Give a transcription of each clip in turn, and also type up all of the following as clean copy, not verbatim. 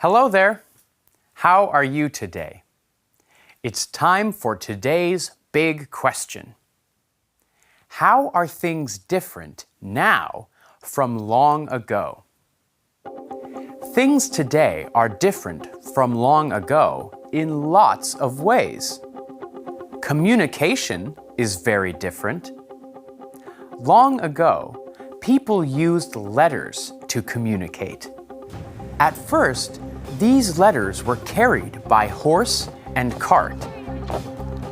Hello there. How are you today? It's time for today's big question. How are things different now from long ago? Things today are different from long ago in lots of ways. Communication is very different. Long ago, people used letters to communicate. At first, these letters were carried by horse and cart.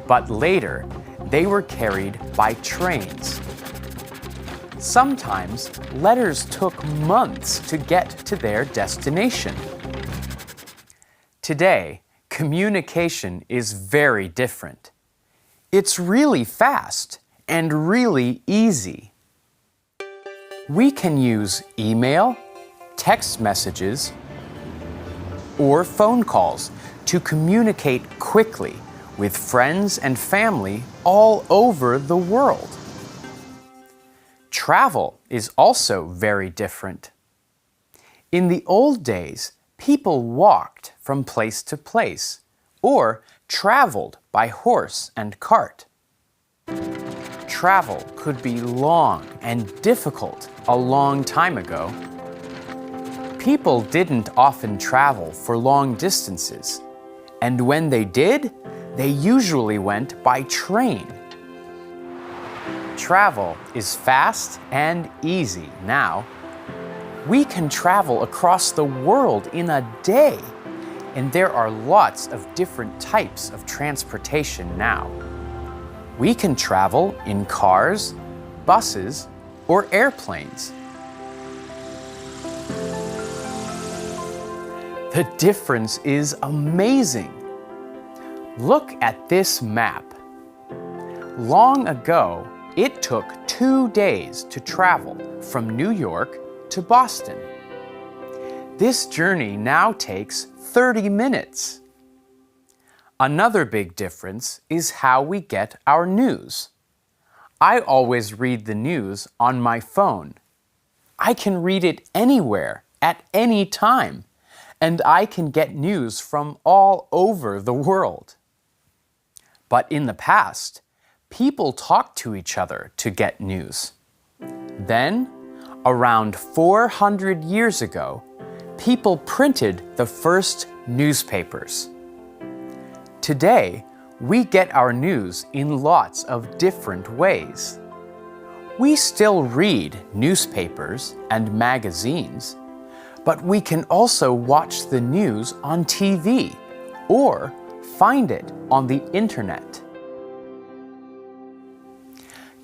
But later, they were carried by trains. Sometimes, letters took months to get to their destination. Today, communication is very different. It's really fast and really easy. We can use email, text messages, or phone calls to communicate quickly with friends and family all over the world. Travel is also very different. In the old days, people walked from place to place or traveled by horse and cart. Travel could be long and difficult a long time ago. People didn't often travel for long distances, and when they did, they usually went by train. Travel is fast and easy now. We can travel across the world in a day, and there are lots of different types of transportation now. We can travel in cars, buses, or airplanes. The difference is amazing. Look at this map. Long ago, it took 2 days to travel from New York to Boston. This journey now takes 30 minutes. Another big difference is how we get our news. I always read the news on my phone. I can read it anywhere, at any time, and I can get news from all over the world. But in the past, people talked to each other to get news. Then, around 400 years ago, people printed the first newspapers. Today, we get our news in lots of different ways. We still read newspapers and magazines, but we can also watch the news on TV or find it on the internet.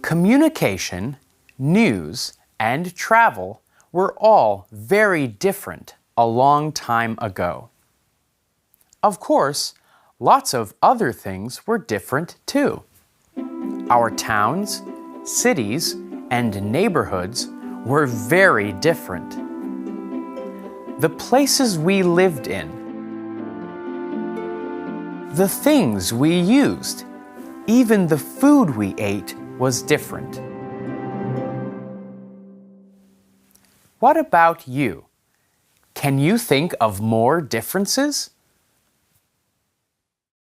Communication, news, and travel were all very different a long time ago. Of course, lots of other things were different too. Our towns, cities, and neighborhoods were very different. The places we lived in, the things we used, even the food we ate was different. What about you? Can you think of more differences?